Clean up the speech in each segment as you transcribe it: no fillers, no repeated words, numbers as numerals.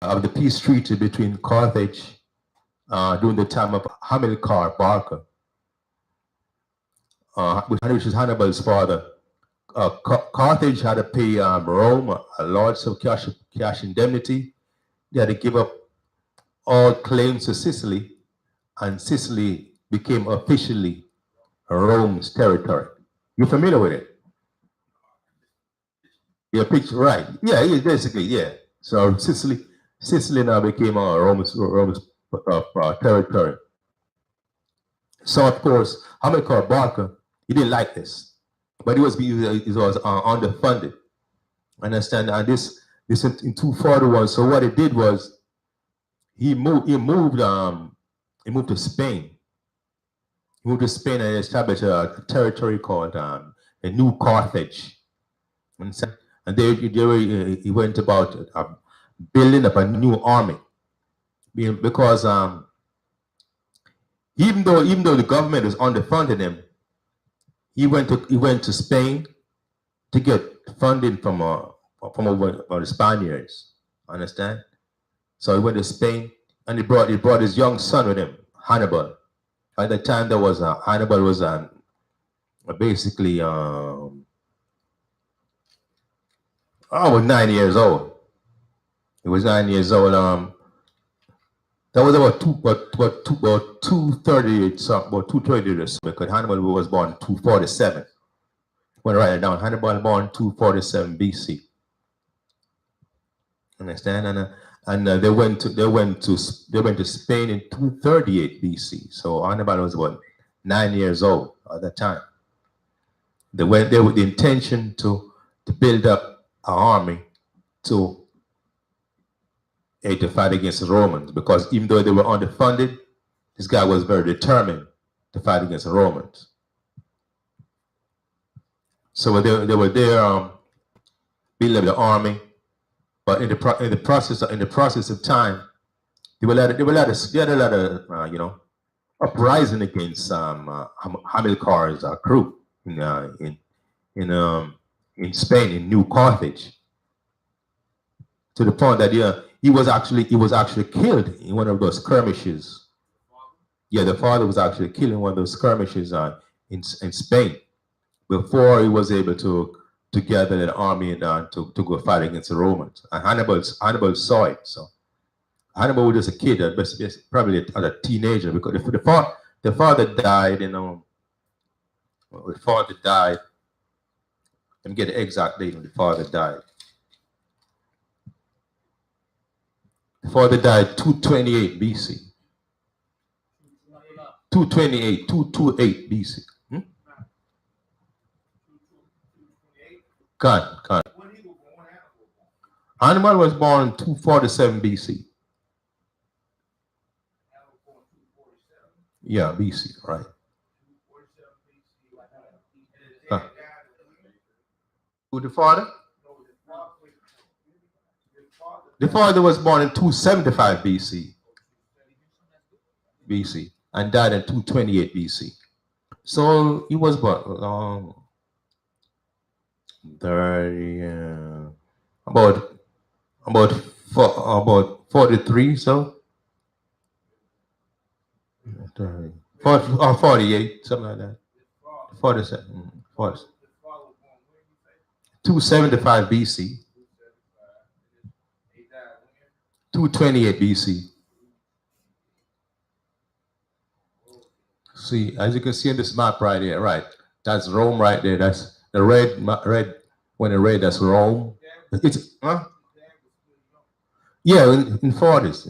of the peace treaty between Carthage during the time of Hamilcar Barca, which is Hannibal's father. Carthage had to pay Rome a large sum of cash indemnity. They had to give up all claims to Sicily, and Sicily became officially Rome's territory. You familiar with it? Yeah, picture right. Yeah, basically, yeah. So Sicily now became Rome's territory. So of course, Hamilcar Barca, he didn't like this, but he was underfunded. Understand? And this in 241. So what he did was he moved to Spain. He moved to Spain and established a territory called a New Carthage. And there he went about building up a new army, because even though the government was underfunding him, he went to Spain to get funding from the Spaniards. Understand? So he went to Spain and he brought his young son with him, Hannibal. At the time, there was Hannibal was basically was 9 years old. He was 9 years old. That was about 230 something, about 230 or something, because Hannibal was born 247. Want to write it down. Hannibal born 247 BC. Understand? And they went to Spain in 238 BC. So Hannibal was about 9 years old at that time. They went there with the intention to build up an army to fight against the Romans, because even though they were underfunded, this guy was very determined to fight against the Romans. So they were there building up the army, but in the process of time, they had a lot of uprising against Hamilcar's crew in Spain, in New Carthage, to the point that he was actually killed in one of those skirmishes. Yeah, the father was actually killed in one of those skirmishes in Spain, before he was able to gather an army and to go fight against the Romans. And Hannibal saw it. So Hannibal was just a kid, probably a teenager, because the father died. The father died. Let me get the exact date when the father died. The father died 228 BC. 228 BC. God. Hannibal was born in 247 BC. Yeah, BC, right. Who, the father? The father was born in 275 BC, and died in 228 BC. So he was born 30, about 43, so 30, 48, something like that. 47, 40. 275 BC. 228 BC. See, as you can see in this map right here, right? That's Rome right there. That's the red. When the red, that's Rome. It's yeah, in 40s.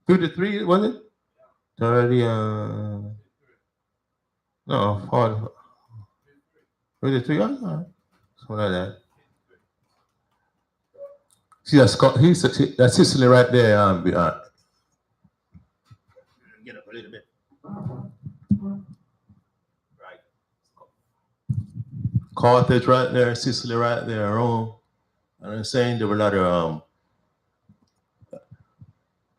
53, was it? 30. No, 40. 53. Something like that. See, that's Sicily right there. Get up a little bit. Right. Carthage right there, Sicily right there, Rome. And I'm saying there were a lot of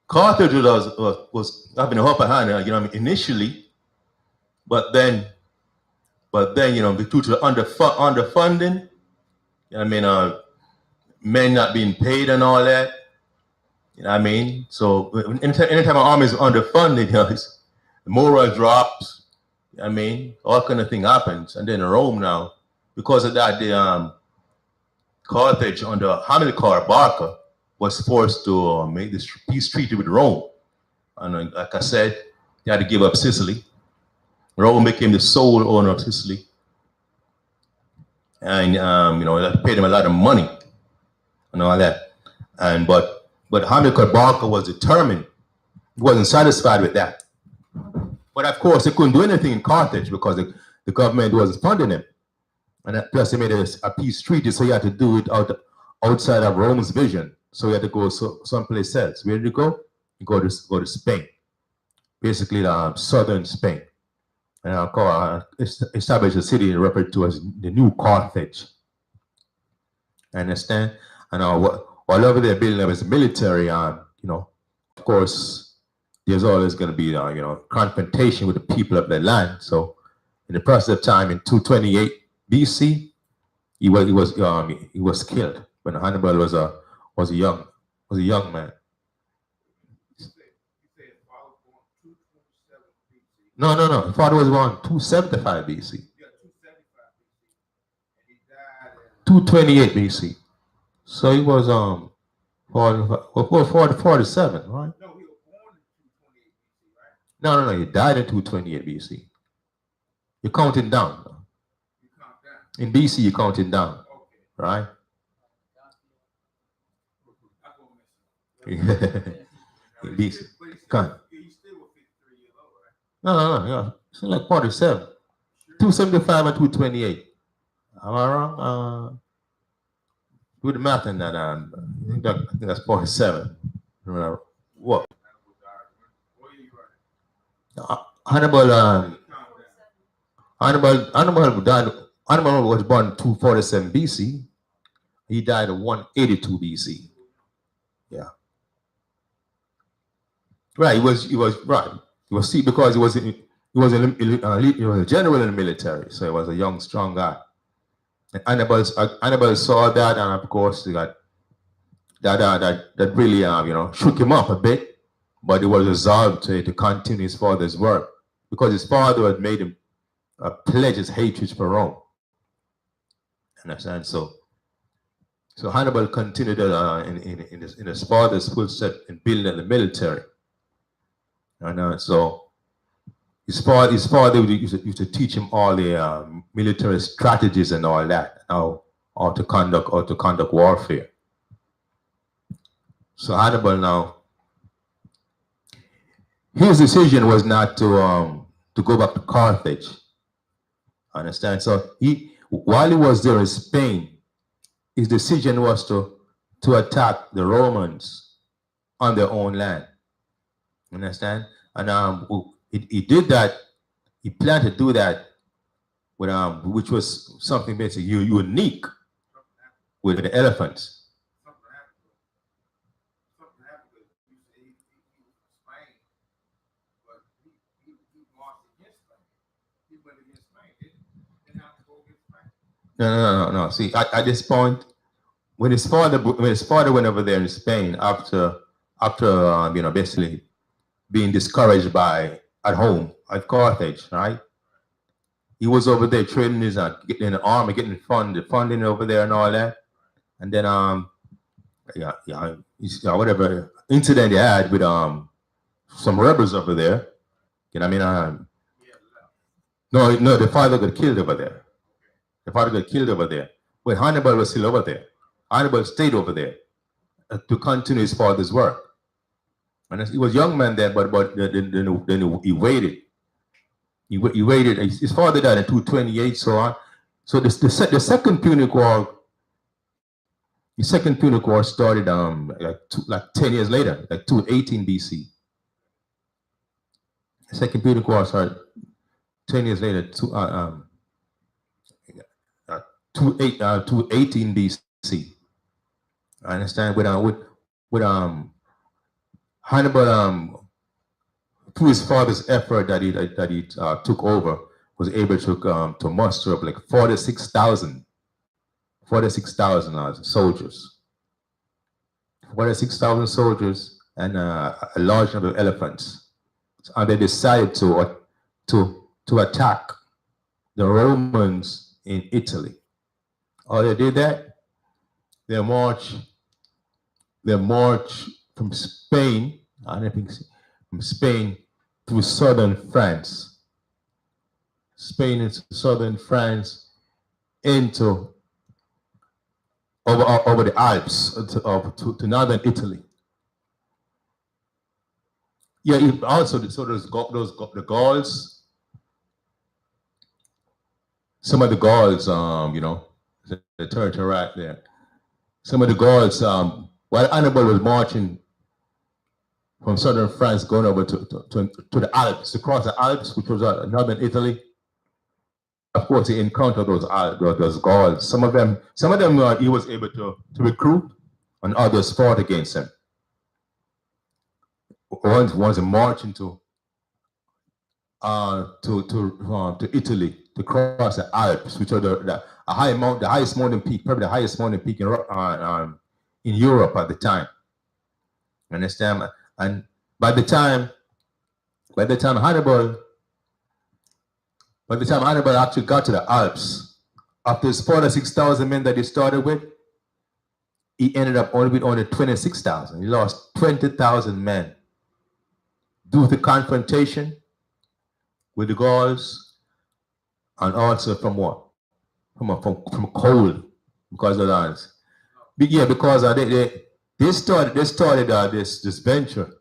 Carthage was having a upper hand, initially, but then, due to the underfunding, men not being paid and all that, You know what I mean? So anytime an army is underfunded, the morale drops. You know what I mean, all kind of thing happens. And then Rome now, because of that, the Carthage under Hamilcar Barca was forced to make this peace treaty with Rome. And like I said, they had to give up Sicily. Rome became the sole owner of Sicily. And that paid them a lot of money and all that. And but Hamilcar Barca was determined. He wasn't satisfied with that. But of course, they couldn't do anything in Carthage because the government wasn't funding him. And plus, they made a peace treaty, so he had to do it outside of Rome's vision. So he had to go someplace else. Where did he go? He go to Spain, basically southern Spain, and established a city referred to as the New Carthage. Understand? And while over there building up his military, of course, there's always going to be confrontation with the people of the land. So in the process of time, in 228 BC, he was killed when Hannibal was a young man. No. His father was born 275 BC. Yeah, 275 BC. And he died in 228 BC. So he was 47, right? No, he was born in 228 BC, right? No. He died in 228 BC. You're counting down. You count down. In BC, you're counting down. Okay. Right? In BC. Come. No. It's like 47. 275 and 228. Am I wrong? Do the math in that. I think that's 47. What? Hannibal was born in 247 BC. He died in 182 BC. Yeah. Right. He was right. He was because he was a general in the military, so he was a young, strong guy. And Hannibal saw that, and of course, he got that really shook him up a bit. But he was resolved to continue his father's work because his father had made him pledge his hatred for Rome. Understand? So Hannibal continued in his father's footsteps in building the military. And so his father used to teach him all the military strategies and all that, how to conduct warfare. So Hannibal now, his decision was not to go back to Carthage. Understand? So while he was there in Spain, his decision was to attack the Romans on their own land. Understand? And he did that. He planned to do that with which was something basically unique with the elephants. No. See, at this point, when his father went over there in Spain after basically being discouraged at home at Carthage, right? He was over there training his getting in the army, getting funding over there and all that, and then whatever incident he had with some rebels over there. You know what I mean? No, the father got killed over there. But Hannibal was still over there. Hannibal stayed over there to continue his father's work. And he was a young man then, but then he waited. He waited. His father died in 228, so on. So the second Punic War. The second Punic War started like 10 years later, like 218 BC. The second Punic War started 10 years later, 218 BC. I understand with Hannibal, through his father's effort that he took over, was able to muster up like 46,000 soldiers. 46,000 soldiers and a large number of elephants. And they decided to attack the Romans in Italy. Oh, they did that? They marched from Spain, I think from Spain to southern France. Spain into southern France into over the Alps to northern Italy. Yeah, also so the Gauls, some of the Gauls, you know, the territory right there. Some of the Gauls, while Hannibal was marching from southern France, going over to the Alps, to cross the Alps, which was northern Italy. Of course, he encountered those Gauls. Some of them he was able to recruit, and others fought against him. Once marching to Italy to cross the Alps, which are the highest mountain peak, probably the highest mountain peak in Europe at the time. Understand? And by the time Hannibal actually got to the Alps, after his 46,000 men that he started with, he ended up only with only 26,000. He lost 20,000 men due to confrontation with the Gauls, and also from what? From cold, because of that. Yeah, because they started this venture.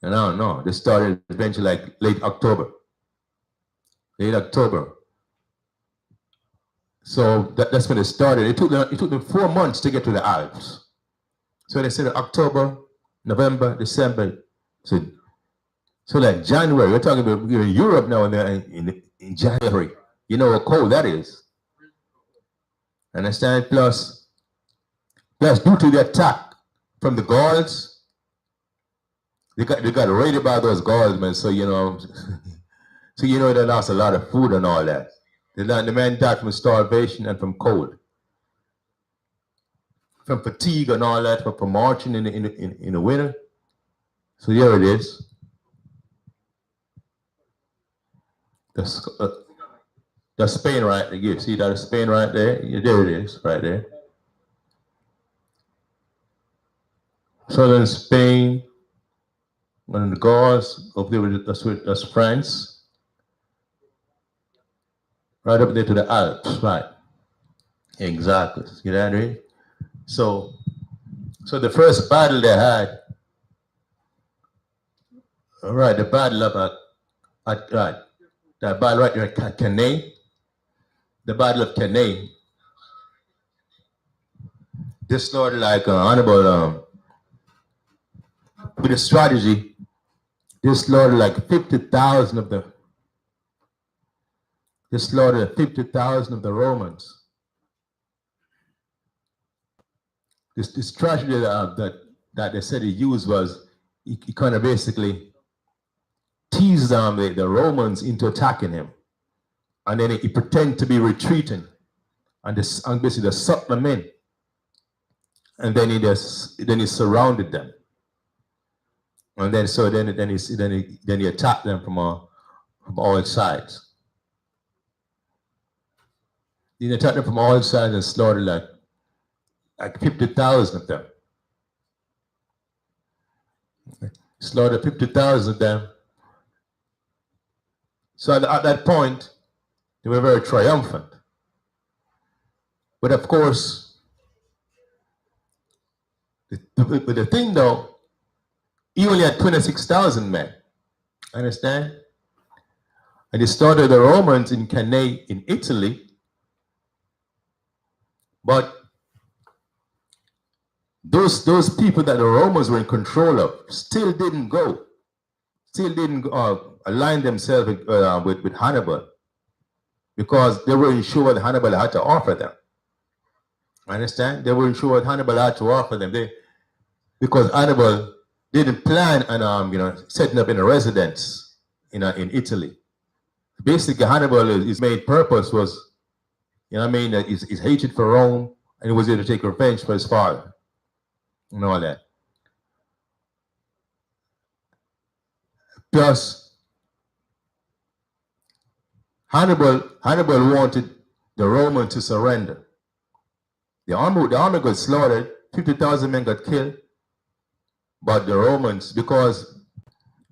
And I don't know, they started the venture like late October. So that's when it started. It took them 4 months to get to the Alps. So they said October, November, December. So like January, we're talking about in Europe now in January. You know how cold that is. Understand? Plus due to the attack from the Gauls, they got raided by those Gauls, man. So you know, they lost a lot of food and all that. The men died from starvation and from cold, from fatigue and all that, from marching in the winter. So here it is. That's Spain right there. You see that Spain right there? Yeah, there it is, right there. Southern Spain, and the Gauls up there, that's France. Right up there to the Alps, right? Exactly. You know what I mean? So the first battle they had, all right, the battle of that battle right there at Cannae, the battle of Cannae. This Lord, like Hannibal, with a strategy, this slaughtered like 50,000 of the. This slaughtered 50,000 of the Romans. This strategy that they said he used was he kind of basically teased the Romans into attacking him, and then he pretended to be retreating, and basically they sucked them in, and then he surrounded them, and then he attacked them from all sides. He attacked them from all sides and slaughtered like 50,000 of them. Slaughtered 50,000 of them. So at that point, they were very triumphant. But of course, the thing though, he only had 26,000 men. Understand? And he started the Romans in Cannae in Italy. But those people that the Romans were in control of still didn't align themselves with Hannibal, because they weren't sure what Hannibal had to offer them. Understand? They weren't sure what Hannibal had to offer them. Because Hannibal didn't plan on setting up in a residence in Italy. Basically, his main purpose was, his hatred for Rome, and he was there to take revenge for his father and all that. Plus, Hannibal wanted the Romans to surrender. The army got slaughtered, 50,000 men got killed, but the Romans, because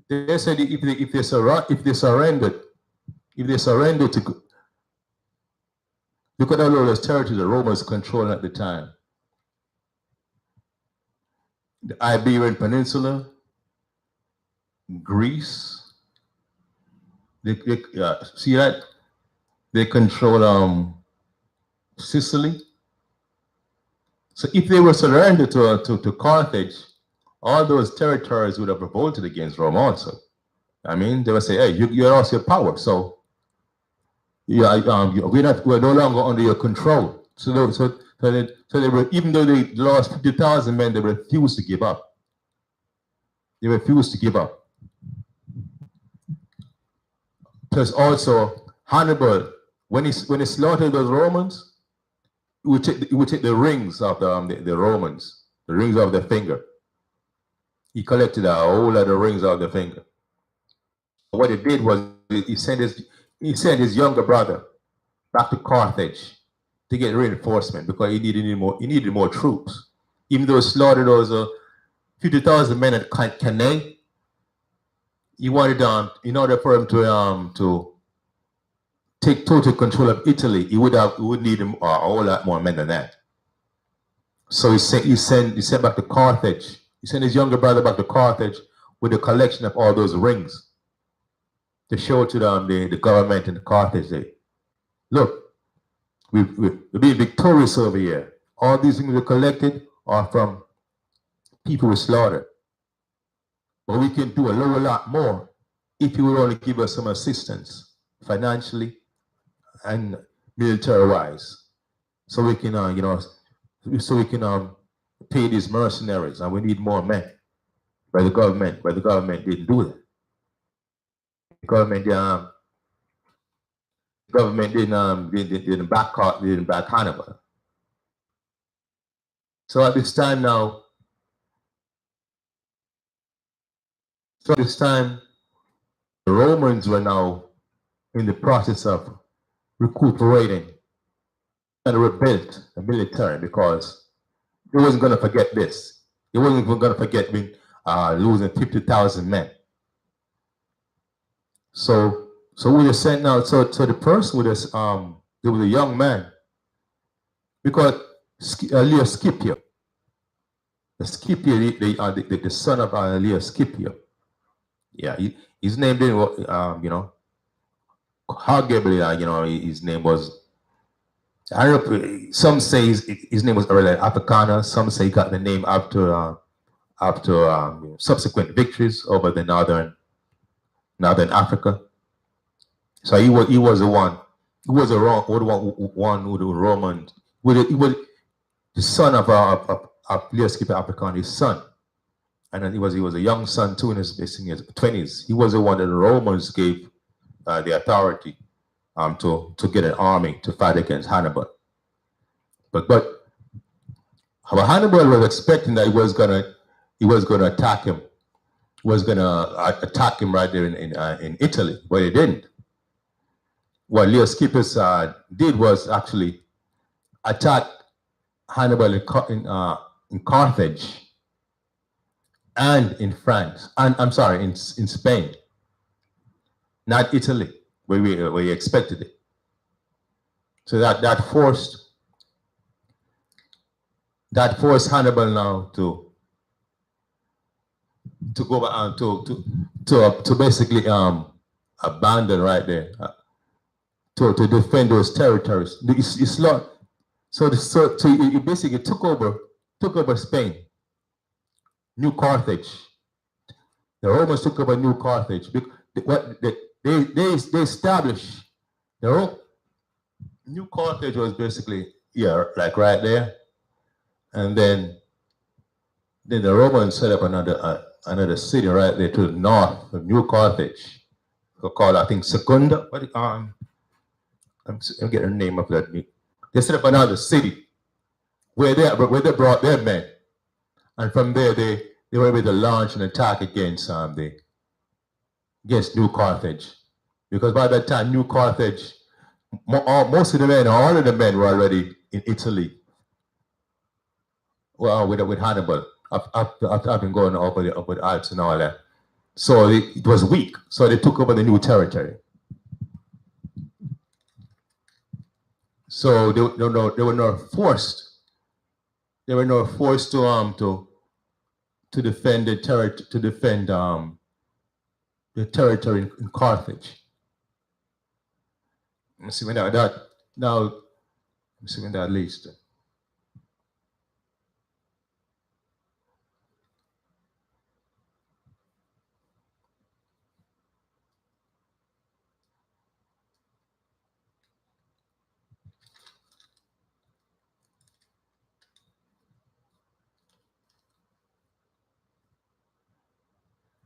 they said if they surrendered to, look at all those territories the Romans controlled at the time. The Iberian Peninsula, Greece. See that? They control Sicily. So if they were surrendered to Carthage, all those territories would have revolted against Rome also. I mean, they would say, hey, you lost your power, so we're no longer under your control. So they were, even though they lost 50,000 men, they refused to give up. They refused to give up. Plus also, Hannibal, when he slaughtered those Romans, he would take the rings of the Romans, the rings of their finger. He collected a whole lot of rings of the finger. What he did was he sent his younger brother back to Carthage to get reinforcement because he needed more troops. Even though he slaughtered those 50,000 men at Cannae, he wanted in order for him to take total control of Italy, he would need a whole lot more men than that. So he sent back to Carthage. He sent his younger brother back to Carthage with a collection of all those rings to show to the government in Carthage. Look, we're being victorious over here. All these things we collected are from people we slaughtered. But we can do a lot more if you would only give us some assistance financially and military-wise, so we can, pay these mercenaries, and we need more men. But the government didn't do that. The government didn't back Hannibal. So at this time now, the Romans were now in the process of recuperating and rebuilt the military, because they wasn't going to forget this. They wasn't going to forget losing 50,000 men. So we just sent out. So the person with us, there was a young man, because Leo Scipio, the son of Leo Scipio. Yeah, his name didn't, Hannibal, his name was, I don't know, some say his name was Aurelian Africana, some say he got the name after subsequent victories over the northern Africa. So he was the one. He was the one who the Roman. He was the son of Leo Scipio Africana, his son. And then he was a young son too in his 20s. He was the one that the Romans gave the authority to get an army to fight against Hannibal. But Hannibal was expecting that he was gonna attack him. Was gonna attack him right there in Italy, but he didn't. What Leo Scipio did was actually attack Hannibal in Carthage and in France, and I'm sorry, in Spain, not Italy, where we expected it. So that forced Hannibal now to go back to basically abandon right there, to defend those territories. So he basically took over Spain, New Carthage. The Romans took over New Carthage. They established New Carthage was basically like right there, and then the Romans set up another city right there to the north of New Carthage, called, I think, Secunda. I'm getting the name of that. They set up another city where they brought their men, and from there they were able to launch an attack against against New Carthage. Because by that time, New Carthage, most of the men, all of the men were already in Italy. Well, with Hannibal, after I've been going up with the Alps and all that. So it was weak. So they took over the new territory. So they were not forced. They were not forced to defend the territory in Carthage. Let's see when let's see when that leads to.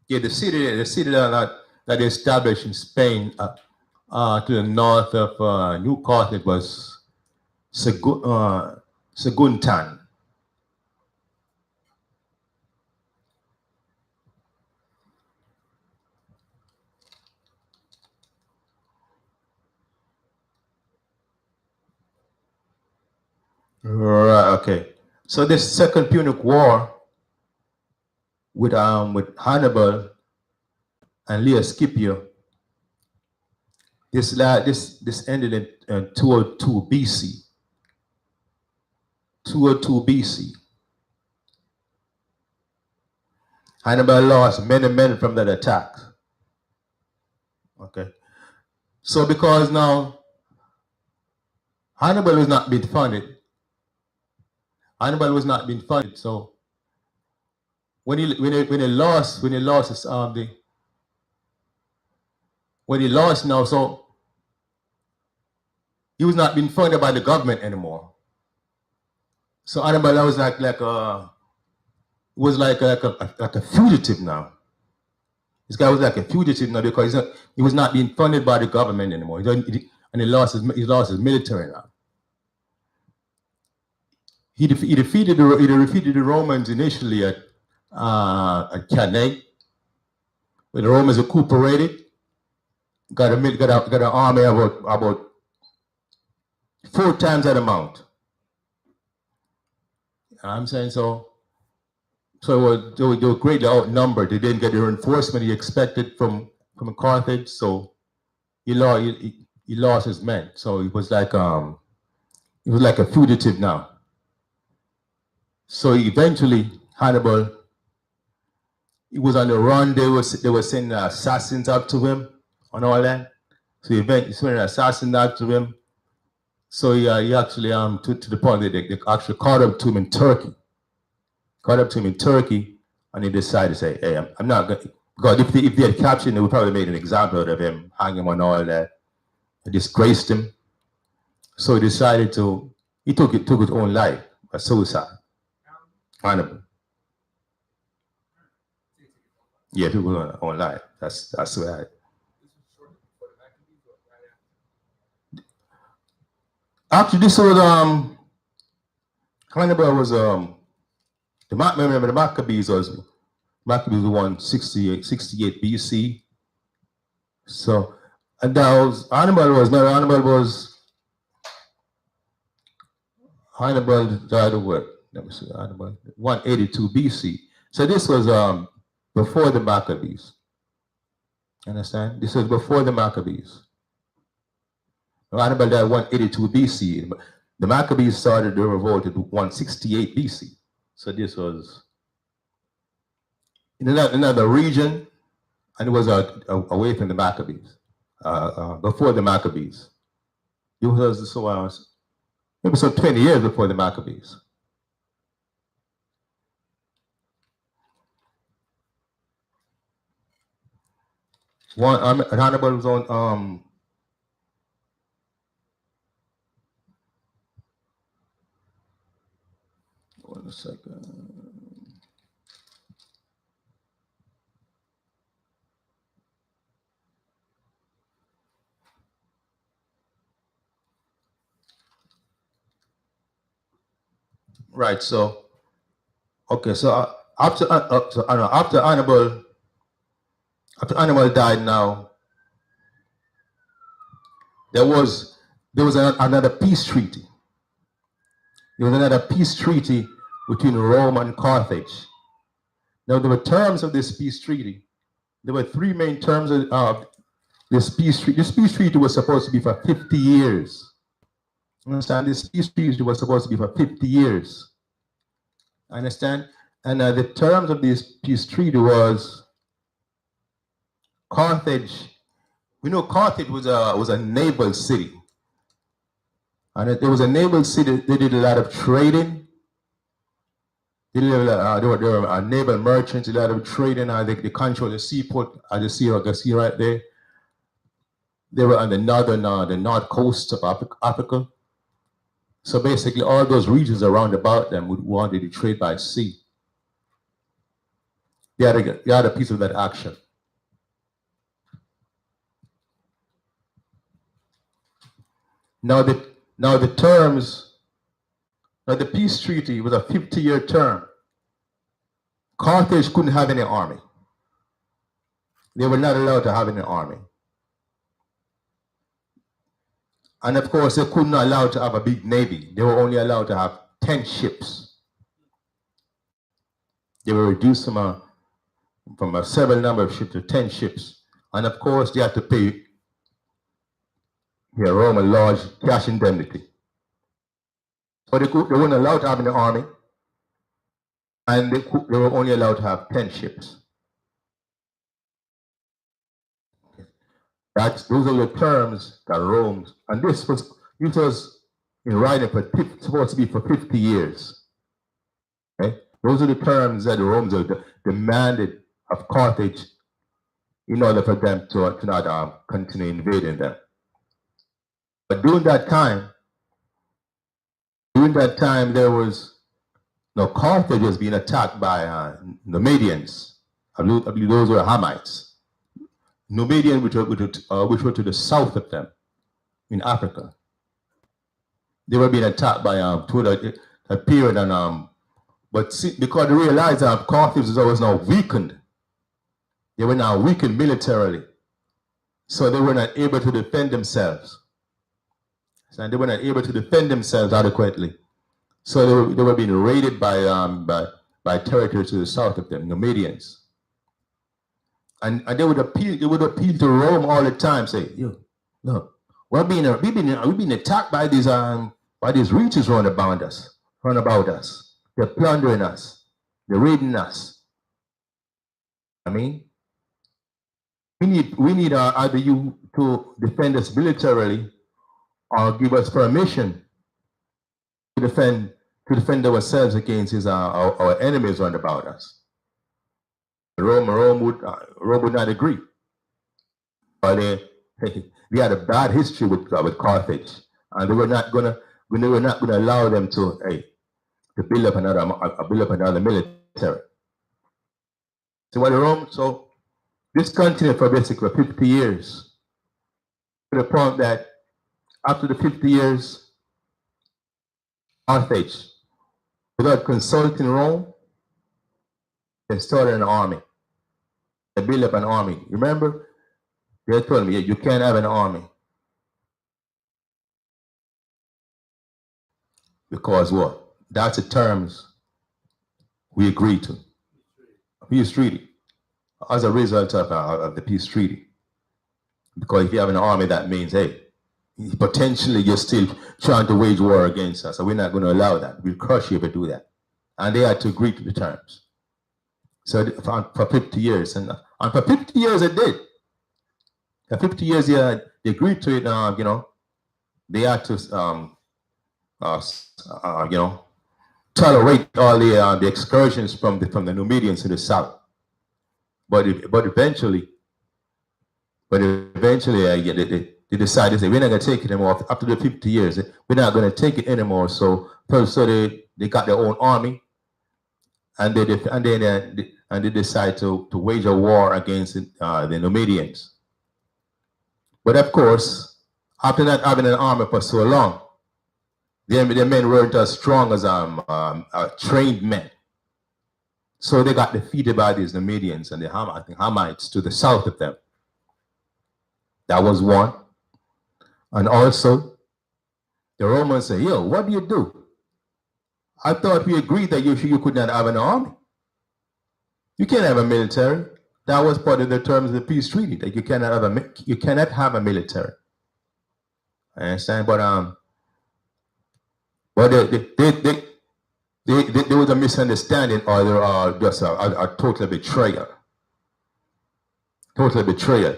Yeah, the city that they established in Spain to the north of New Carthage was Saguntan. Right. Okay. So this Second Punic War with Hannibal and Leo Scipio, this ended in 202 BC. 202 BC. Hannibal lost many men from that attack. Okay. So because now Hannibal was not being funded. Hannibal was not being funded. So when he lost now, so he was not being funded by the government anymore. So Hannibal was like a fugitive now. This guy was like a fugitive now because he was not being funded by the government anymore. And he lost his military now. He defeated the Romans initially at Cannae, where the Romans recuperated, got an army about 4 times that amount. I'm saying so. So they were greatly outnumbered. They didn't get the reinforcement he expected from Carthage, so he lost his men. So he was like a fugitive now. So eventually Hannibal, he was on the run. They were sending assassins out to him and all that. So he sent an assassin out to him. So he actually to the point that they actually caught up to him in Turkey. And he decided to say, "Hey, I'm not going." Because if they had captured him, they would probably made an example out of him, hang him and all that, and disgraced him. So he decided he took his own life, a suicide. Hannibal. Yeah, took his own life. That's what Actually, this was Hannibal was remember the Maccabees won 68 BC. So, and that was Hannibal died of what? Let me see, Hannibal 182 BC. So this was before the Maccabees. Understand? This was before the Maccabees. Hannibal died 182 BC. The Maccabees started the revolt at 168 BC. So this was in another region, and it was away from the Maccabees, before the Maccabees. It was maybe 20 years before the Maccabees. Hannibal was on one second. Right. So, okay. So after Hannibal After Hannibal died now, there was another peace treaty. There was another peace treaty between Rome and Carthage. Now, there were terms of this peace treaty. There were three main terms of this peace treaty. This peace treaty was supposed to be for 50 years. Understand? This peace treaty was supposed to be for 50 years. Understand? And the terms of this peace treaty was Carthage. We know Carthage was a naval city. And it was a naval city. They did a lot of trading. They were naval merchants, a lot of trading. They controlled the seaport, as you see right there. They were on the north coast of Africa. So basically, all those regions around about them wanted to trade by sea. They had a piece of that action. Now the peace treaty was a 50-year term. Carthage couldn't have any army. They were not allowed to have any army. And of course, they could not allow to have a big navy. They were only allowed to have 10 ships. They were reduced from a several number of ships to 10 ships. And of course, they had to pay Rome a large cash indemnity. So they weren't allowed to have an army, and they were only allowed to have 10 ships. Those are the terms that Rome, and this was in writing supposed to be for 50 years. Okay? Those are the terms that the Romans demanded of Carthage in order for them to not continue invading them. But during that time, there was Carthage was being attacked by Numidians. I believe those were Hamites. Numidians, which were to the south of them in Africa. They were being attacked by toward a period, and because they realized that Carthage was now weakened, they were now weakened militarily, so they were not able to defend themselves. And they were not able to defend themselves adequately, so they were being raided by territories to the south of them, Numidians. And they would appeal to Rome all the time, say, look, we've been attacked by these regions round about us. They're plundering us. They're raiding us. I mean, we need either you to defend us militarily or give us permission to defend ourselves against our enemies round about us. Rome would not agree. But they had a bad history with Carthage, and they were not gonna allow them to build up another military. So this continued for basically 50 years, to the point that after the 50 years, Carthage, without consulting Rome, they started an army. They built up an army. Remember, they told me, you can't have an army. Because what? That's the terms we agreed to. Peace treaty. As a result of the peace treaty. Because if you have an army, that means, hey, potentially you're still trying to wage war against us. So we're not going to allow that. We'll crush you if you do that. And they had to agree to the terms. So for 50 years, and for 50 years it did. For 50 years, they agreed to it. They had to, tolerate all the excursions from the Numidians to the south. But eventually, they decided, we're not going to take it anymore. After the 50 years, we're not going to take it anymore. So they got their own army. And they decide to wage a war against the Numidians. But of course, after not having an army for so long, the men weren't as strong as trained men. So they got defeated by these Numidians and the Hamites to the south of them. That was one. And also, the Romans say, yo, what do you do? I thought we agreed that you could not have an army. You can't have a military. That was part of the terms of the peace treaty, that you cannot have a military. I understand, but there was a misunderstanding, or there are just a total betrayal. Total betrayal.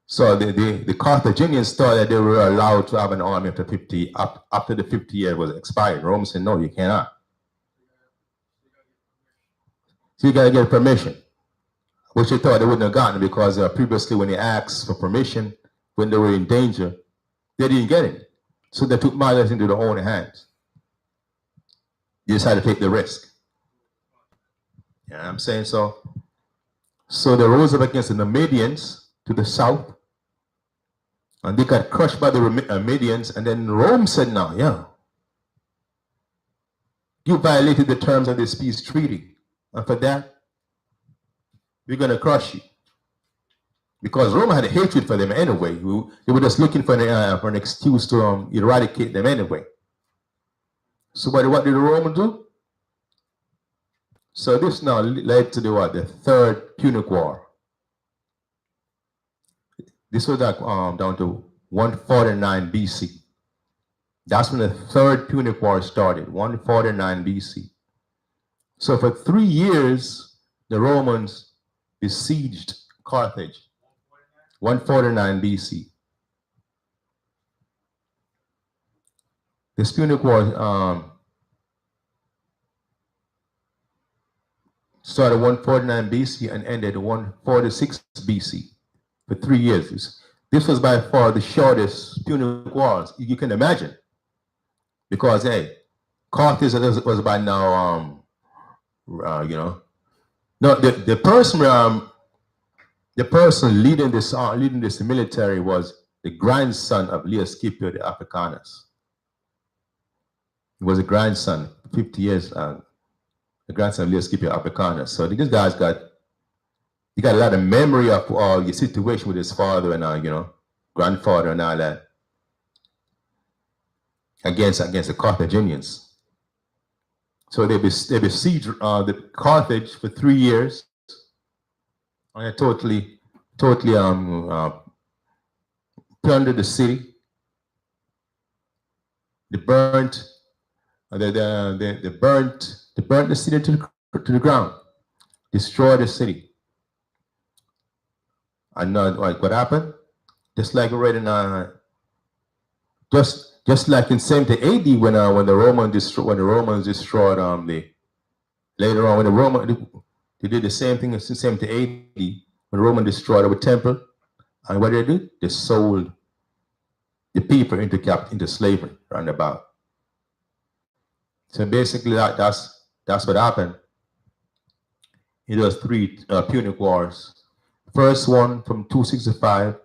So the Carthaginians thought that they were allowed to have an army after the 50 years was expired. Rome said, no, you cannot. So you got to get permission, which they thought they wouldn't have gotten, because previously when they asked for permission, when they were in danger, they didn't get it. So they took matters into their own hands. They decided to take the risk. You know what I'm saying? So they rose up against the Numidians to the south, and they got crushed by the Numidians, and then Rome said, no, yeah, you violated the terms of this peace treaty, and for that, we're going to crush you. Because Rome had a hatred for them anyway. They were just looking for an excuse to eradicate them anyway. So what did the Romans do? So this now led to the Third Punic War. This was down to 149 BC. That's when the Third Punic War started, 149 BC. So for 3 years, the Romans besieged Carthage, 149 BC. This Punic War started 149 BC and ended 146 BC for 3 years. This was by far the shortest Punic Wars you can imagine, because Carthage was by now, no, the person leading this military was the grandson of Leo Scipio the Africanus. He was a grandson, 50 years, the grandson of Leo Scipio Africanus. So these guys got a lot of memory of the situation with his father and grandfather and all that against the Carthaginians. So they besieged the Carthage for 3 years, and they totally plundered the city. They burnt the city to the ground, destroyed the city. And what happened? Just like right in just like in 70 AD when the Romans destroyed later on when they did the same thing in 70 AD when the Romans destroyed our temple. And what did they do? They sold the people into slavery roundabout. So basically that's what happened. It was 3 Punic Wars. First one from 265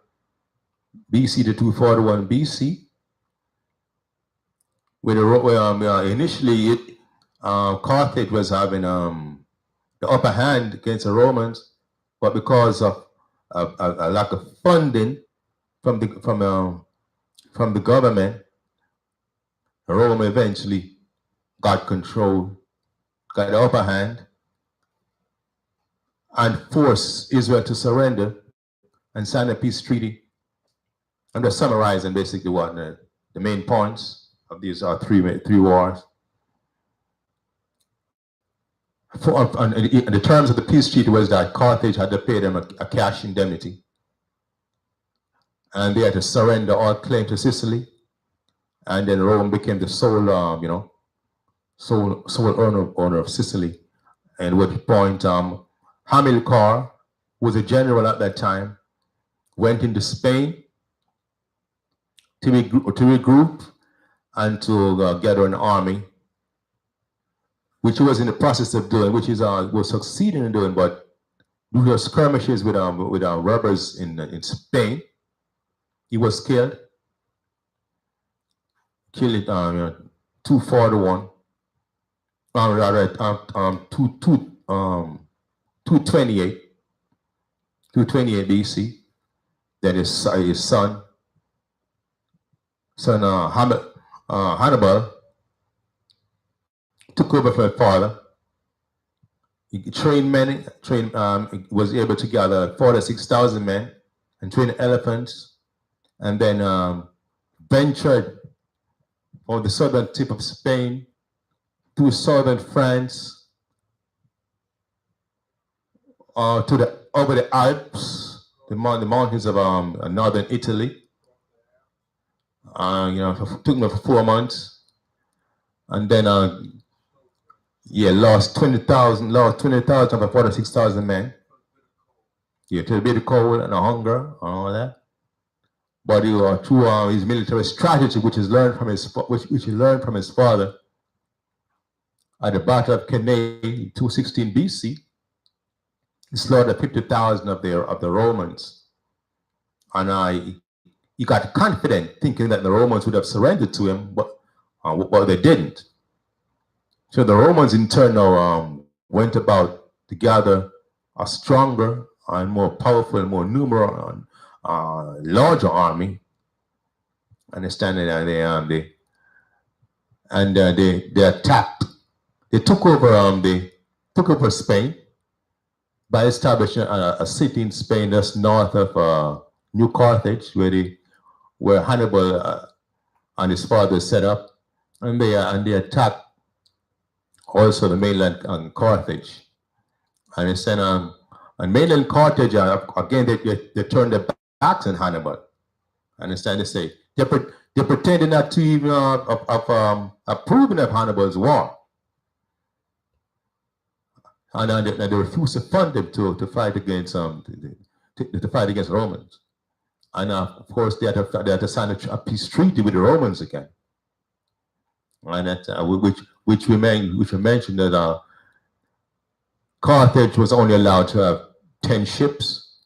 BC to 241 BC. Where initially Carthage was having the upper hand against the Romans, but because of a lack of funding from the government, Rome eventually got the upper hand, and forced Israel to surrender and sign a peace treaty. I'm just summarizing basically what the main points of these three wars. And the terms of the peace treaty was that Carthage had to pay them a cash indemnity, and they had to surrender all claim to Sicily, and then Rome became the sole owner of Sicily. And at which point Hamilcar, who was a general at that time, went into Spain to regroup and to gather an army, which he was in the process of doing, which was succeeding in doing, but due to skirmishes with robbers in Spain, he was killed in 241. 228 BC. Then his son Hannibal took over from his father. He was able to gather 46,000 men and train elephants, and then ventured on the southern tip of Spain to southern France, over the Alps, the mountains of northern Italy. Took me for 4 months, and then lost 20,000 of 46,000 men. Yeah, to a bit of cold and a hunger and all that. But through his military strategy, which he learned from his father at the Battle of Cannae in 216 BC, he slaughtered 50,000 of the Romans, and he got confident, thinking that the Romans would have surrendered to him, but they didn't. So the Romans in turn now went about to gather a stronger and more powerful and more numerous, larger army. Understanding that they attacked. They took over Spain by establishing a city in Spain that's north of New Carthage, where Hannibal and his father set up, and they attacked also the mainland Carthage. And they said, and mainland Carthage, again, they turned their backs on Hannibal. Understand? They say they pretended not to even approving of Hannibal's war, and they refused to fund him to fight against Romans. And of course, they had to sign a peace treaty with the Romans again, and that which we mentioned that Carthage was only allowed to have 10 ships.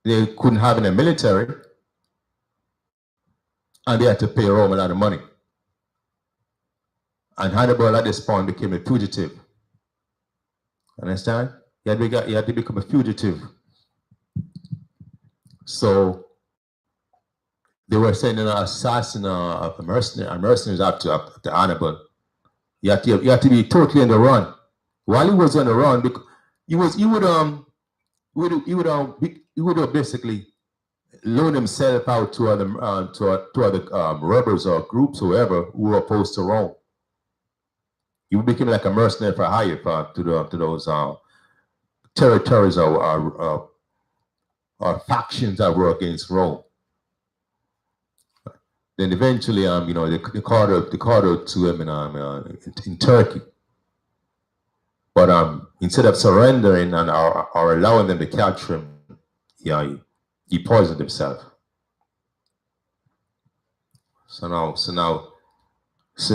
They couldn't have any military, and they had to pay Rome a lot of money. And Hannibal at this point became a fugitive. Understand? He had to become a fugitive. So they were sending an assassin, a mercenaries after Hannibal. You had to be totally on the run. While he was on the run, he would basically loan himself out to other rebels or groups, whoever, who were opposed to Rome. He became like a mercenary for hire to those territories or factions that were against Rome. Then eventually, they called out to him in Turkey. But instead of surrendering and or allowing them to capture him, he poisoned himself. So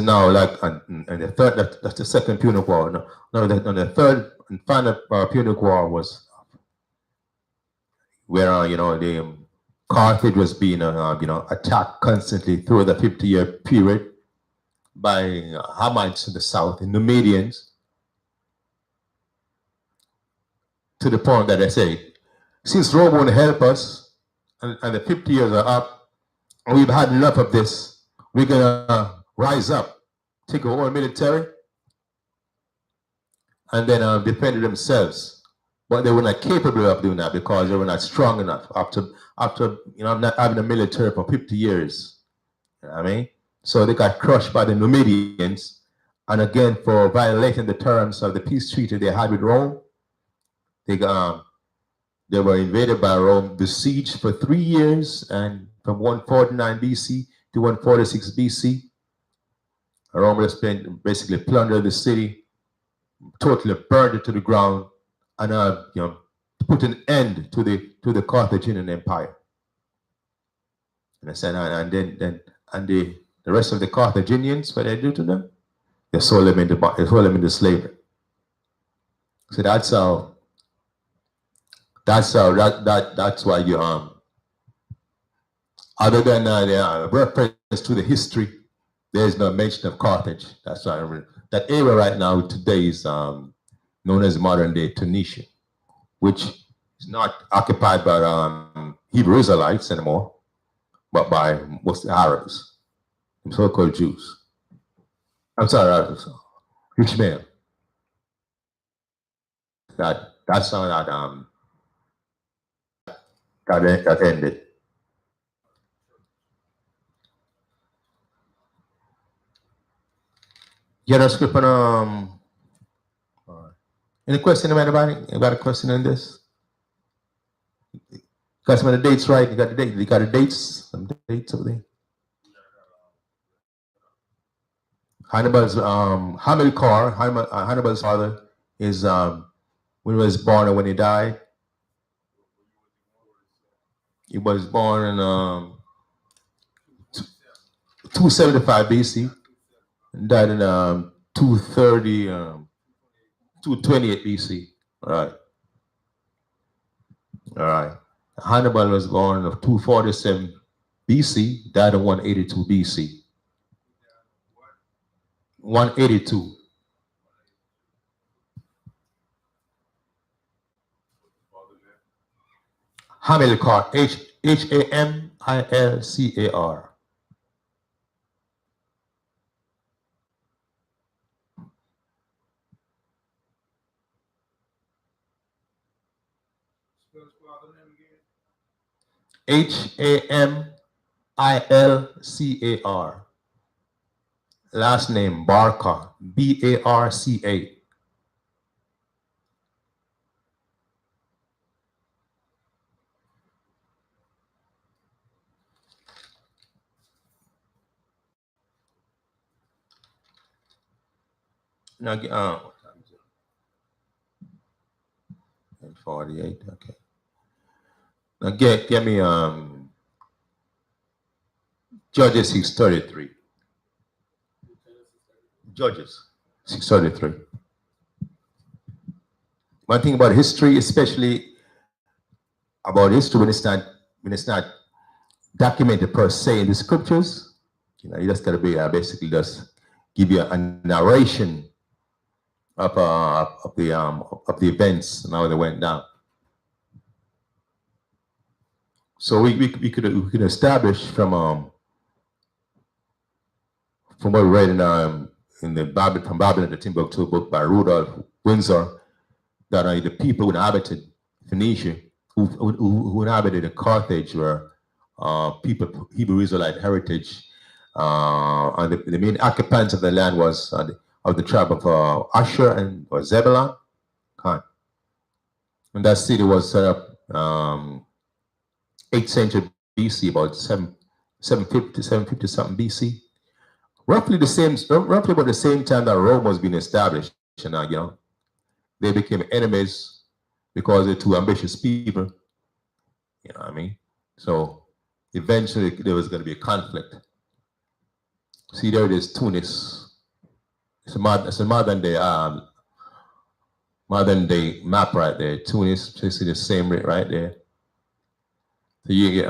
now, like, and the third, that's the second Punic War. Now, the third and final Punic War was where the Carthage was being attacked constantly through the 50-year period by Hamites in the south, the Numidians, to the point that they say, since Rome won't help us, and the 50 years are up, and we've had enough of this, we're gonna rise up, take over our military, and then defend themselves. But they were not capable of doing that because they were not strong enough after not having a military for 50 years. You know what I mean? So they got crushed by the Numidians, and again, for violating the terms of the peace treaty they had with Rome, they were invaded by Rome, besieged for 3 years, and from 149 BC to 146 BC, Rome basically plundered the city, totally burned it to the ground, and put an end to the Carthaginian Empire. And the rest of the Carthaginians, what they do to them? They sold them into slavery. So that's why you other than the reference to the history, there is no mention of Carthage. That's that area right now today is known as modern day Tunisia, which is not occupied by Hebrew Israelites anymore, but by most Arabs, so-called Jews. I'm sorry, Arabs, Ishmael. That's how that ended. Get a script on any question about anybody? Got a question on this? Got some of the dates right? You got the date. You got the dates? Some dates over there. Hannibal's Hannibal's father is when he was born and when he died. He was born in 275 BC and died in 228 BC. All right. All right. Hannibal was born in 247 BC, died in 182 BC. 182. Hamilcar, Hamilcar. Hamilcar. Last name Barca, Barca. Now, what time is it? 48. Okay. Now get me Judges 6:33. Judges 6:33. One thing about history, especially about history, when it's not documented per se in the scriptures, you just gotta be basically just give you a narration of the events and how they went down. So we could establish from what we read in the Bible, from Babylon to Timbuktu book by Rudolph Windsor, that the people who inhabited Phoenicia, who inhabited Carthage, were people Hebrew Israelite heritage, and the main occupants of the land was of the tribe of Asher and Zebulun. And that city was set up 8th century BC, about 750 something BC. Roughly about the same time that Rome was being established. And they became enemies because they're two ambitious people. You know what I mean? So eventually there was going to be a conflict. See, there it is, Tunis. It's a modern day map right there. Tunis, you see the same right there. So you get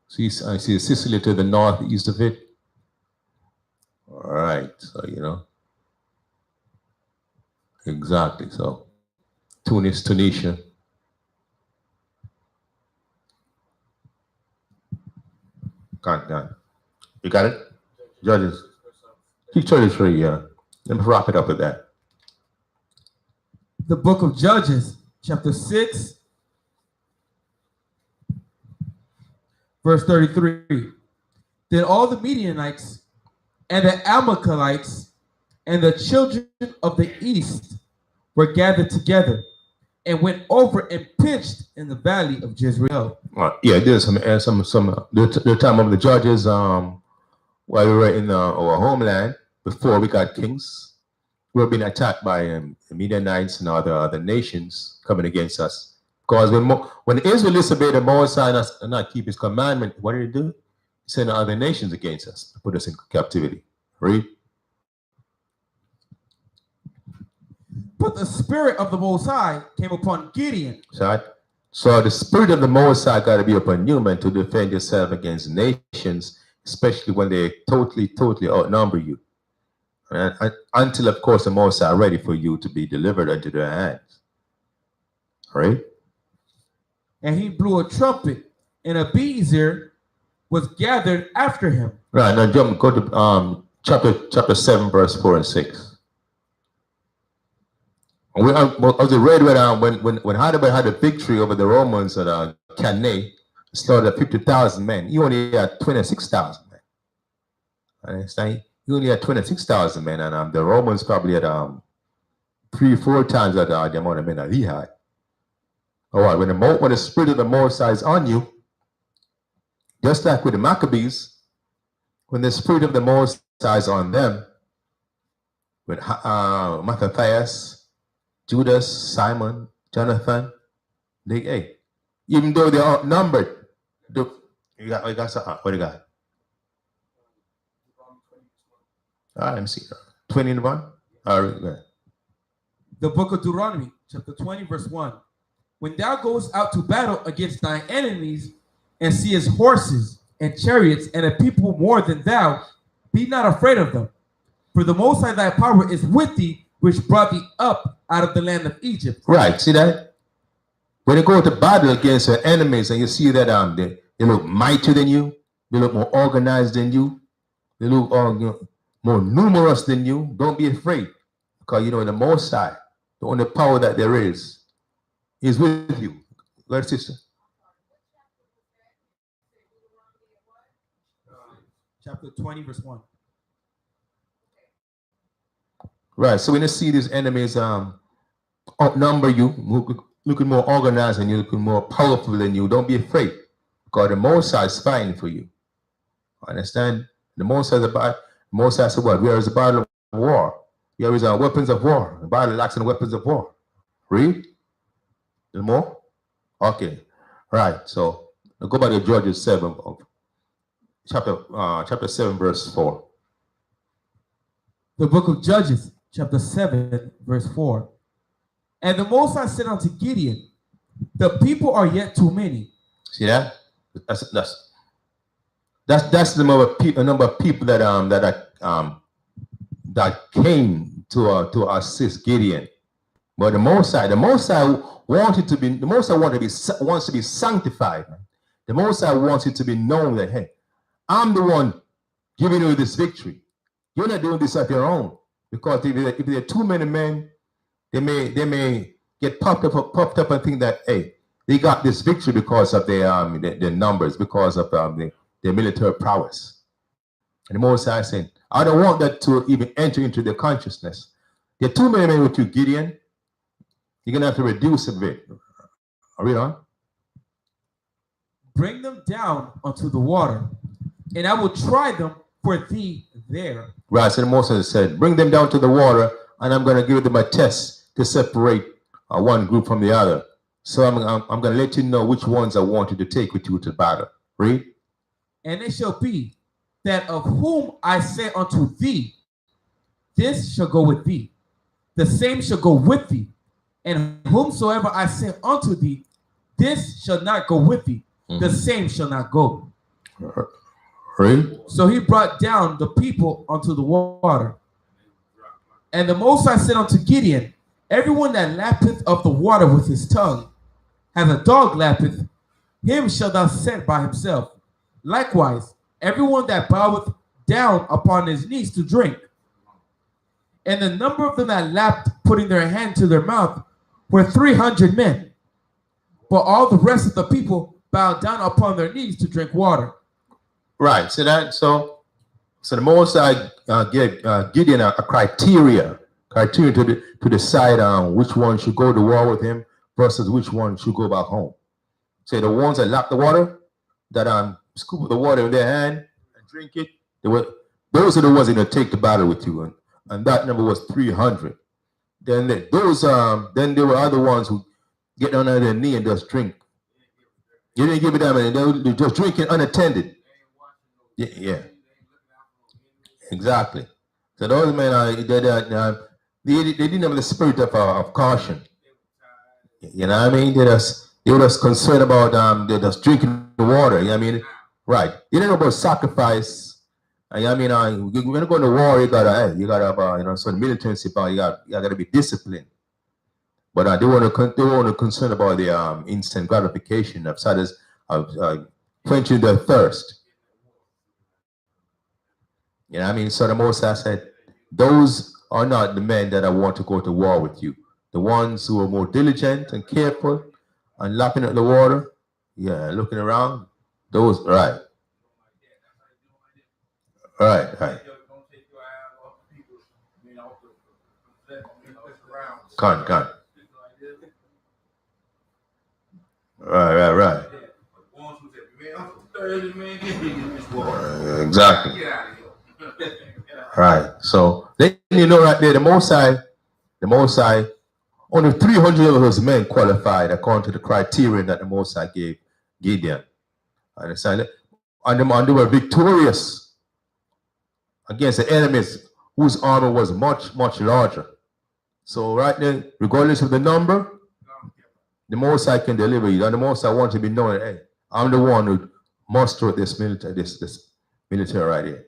see Sicily to the northeast of it. All right, so exactly. So Tunis, Tunisia. You got it? Judges. Keep Judges 3, yeah. Let me wrap it up with that. The book of Judges, chapter 6, verse 33. Then all the Midianites and the Amalekites and the children of the east were gathered together and went over and pitched in the valley of Jezreel. Yeah, there's some the time of the Judges, while we were in our homeland, before we got kings, we were being attacked by the Midianites and other nations coming against us. Because when Israel disobeyed the Moses and not keep his commandment, what did he do? He sent other nations against us to put us in captivity. Read. But the spirit of the Most High came upon Gideon. So the spirit of the Most High got to be upon you, man, to defend yourself against nations, especially when they totally outnumber you. Until, of course, the Most are ready for you to be delivered into their hands. Right? And he blew a trumpet, and a beezer was gathered after him. Right, now go to chapter 7, verse 4 and 6. And as we read when Hannibal had a victory over the Romans at Cannae, slaughtered 50,000 men. He only had 26,000 men. Understand? He only had 26,000 men, and the Romans probably had 3-4 times that the amount of men that he had. All right, when the spirit of the Most High is on you, just like with the Maccabees, when the spirit of the Most High is on them, with Matthias, Judas, Simon, Jonathan, even though they're outnumbered, you got something. What do you got? All right, let me see. 21. All right. The book of Deuteronomy, chapter 20, verse 1. When thou goest out to battle against thine enemies, and seest horses and chariots and a people more than thou, be not afraid of them. For the Most High thy power is with thee, which brought thee up out of the land of Egypt. Right, see that? When you go to battle against your enemies and you see that they look mightier than you, they look more organized than you, they look more numerous than you, don't be afraid. Because the Most High, the only power that there is with you. Go ahead, sister. Chapter 20, verse 1. Right, so when you see these enemies outnumber you, looking more organized than you, looking more powerful than you, don't be afraid. Because the Most High is fighting for you. Understand? The Most High said what? Where is the battle of war? Here is weapons of war. The battle lacks in weapons of war. Read. A little more? Okay. Right. So go back to Judges 7, chapter 7, verse 4. The book of Judges, chapter 7, verse 4. And the Most High said unto Gideon, the people are yet too many. See that? That's the number of people that came to assist Gideon. But the Most High wants to be sanctified. The Most High wants it to be known that, hey, I'm the one giving you this victory. You're not doing this of your own. Because if there are too many men, they may get puffed up and think that, hey, they got this victory because of their numbers, because of their military prowess. And the Most High saying, I don't want that to even enter into their consciousness. There are too many men with you, Gideon. You're going to have to reduce a bit. Read on. Bring them down unto the water, and I will try them for thee there. Right, so the Moses said, bring them down to the water, and I'm going to give them a test to separate one group from the other. So I'm going to let you know which ones I want you to take with you to battle. Read. And it shall be that of whom I say unto thee, this shall go with thee, the same shall go with thee. And whomsoever I say unto thee, this shall not go with thee, the same shall not go. Read. So he brought down the people unto the water. And the Most High said unto Gideon, everyone that lappeth of the water with his tongue, as a dog lappeth, him shalt thou set by himself. Likewise, everyone that boweth down upon his knees to drink. And the number of them that lapped, putting their hand to their mouth, were 300 men. But all the rest of the people bowed down upon their knees to drink water. Right. So the Most High gave Gideon a criteria to decide which one should go to war with him versus which one should go back home. So the ones that lap the water, that scoop the water in their hand and drink it, those are the ones that are going to take the battle with you, and that number was 300. Then there were other ones who get on their knee and just drink. You didn't give it that many; they were just drinking unattended. Yeah, exactly. So those men they didn't have the spirit of caution. You know what I mean? They were just concerned about they're just drinking the water. You know what I mean? Right. They didn't know about sacrifice I mean, you're gonna go to war. You gotta have, some militancy power. You gotta be disciplined. But they want to concern about the instant gratification of satis of quenching their thirst. You know what I mean? So the Most I said, those are not the men that I want to go to war with you. The ones who are more diligent and careful and lapping at the water, yeah, looking around, those, right, right. Con. Right. Exactly. Right. So then right there, the Most High, only 300 of those men qualified according to the criterion that the Most High gave Gideon. Understand it? And they were victorious against the enemies whose armor was much larger. So right there, regardless of the number, the Most High can deliver you. And the Most High wants to be known, hey, I'm the one who mustered this military right here.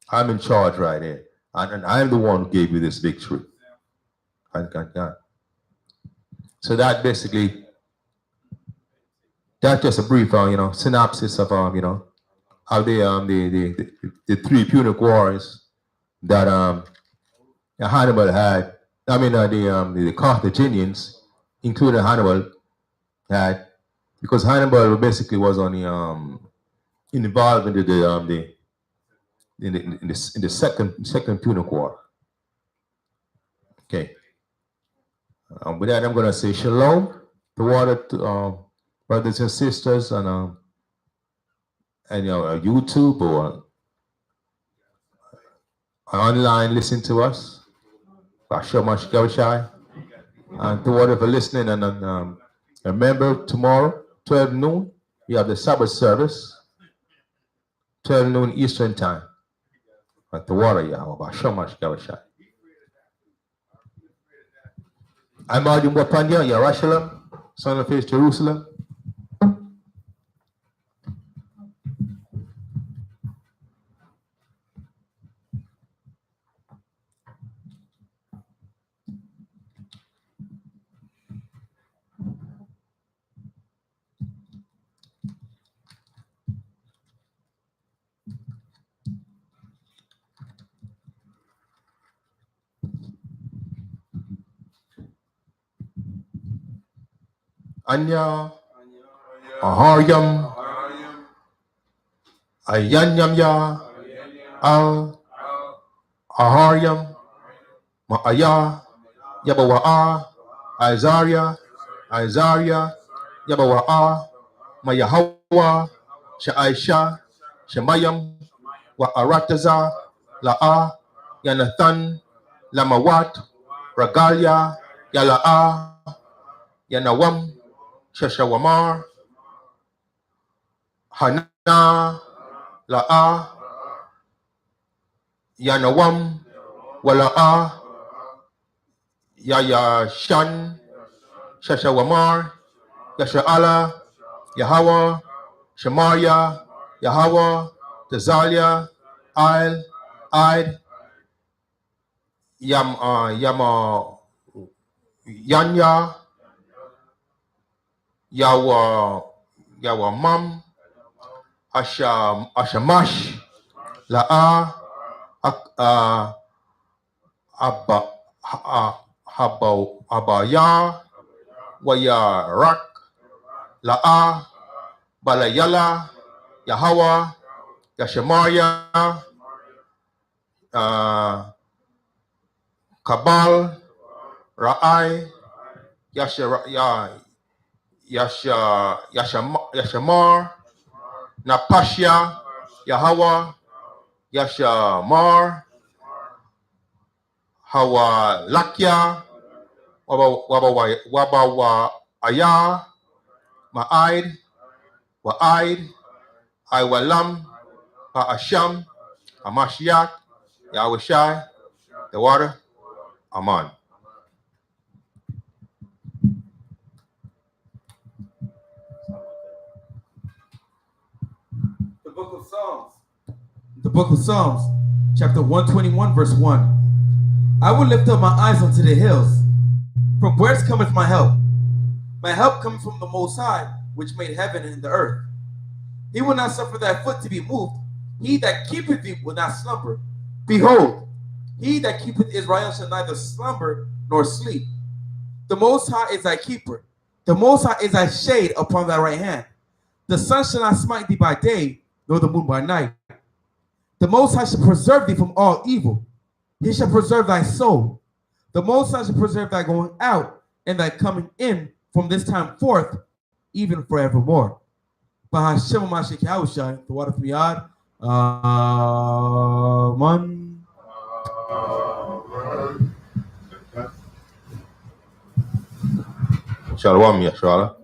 I'm in charge right here. And I'm the one who gave you this victory. God. So that basically, that's just a brief, synopsis of, how the three Punic wars that Hannibal had. I mean, the Carthaginians, including Hannibal, had, because Hannibal basically was on the involved in the second Punic War. Okay. With that, I'm gonna say shalom to all the brothers and sisters on YouTube or online listening to us. Shamash Gavashai. And to whatever listening, and remember tomorrow, 12 noon, we have the Sabbath service, 12 noon Eastern time. At the water, Yahweh, Shamash Gavashai. I'm Adi Mwapanya, Yarashalam, son of his Jerusalem. Anya, Aharyam, Ayanyam Ya, Al, Aharyam, Ma'aya, Yabawa'a, Isaiah, Yabawa'a, Mayahawa, Sha'aisha, Shemayam, Wa'arataza, La'a, Yanathan, Lamawat, Ragalia, Yala'a, Yanawam, Shashawamar, Hana, La'a, Yanawam, Wala'a, Yayashan, Shashawamar, Yasha'ala, Yahweh, Shemaria, Yahweh, Tazalia, Ail, Id, Yama, Yanya, Yawamam, Ashamash, La'a, Abaya, Waya Rak, La'a, Balayala, Yahweh, Yashamaria, Kabal, Ra'ai, Yashamar, Napashia, Yahweh, Yashamar, Hawa Lakya, Wabawa Aya, Ma'aid, Wa'aid, Iwalam, Ha'asham, Hamashiach, Yahushai, the water, Aman. The book of Psalms. The book of Psalms, chapter 121, verse 1. I will lift up my eyes unto the hills. From whence cometh my help? My help cometh from the Most High, which made heaven and the earth. He will not suffer thy foot to be moved. He that keepeth thee will not slumber. Behold, he that keepeth Israel shall neither slumber nor sleep. The Most High is thy keeper. The Most High is thy shade upon thy right hand. The sun shall not smite thee by day, nor the moon by night. The Most High shall preserve thee from all evil. He shall preserve thy soul. The Most High shall preserve thy going out and thy coming in from this time forth, even forevermore. Bahashem Mashiach Yahushua, the water of Miyad. Amen. Shalom, Yeshua.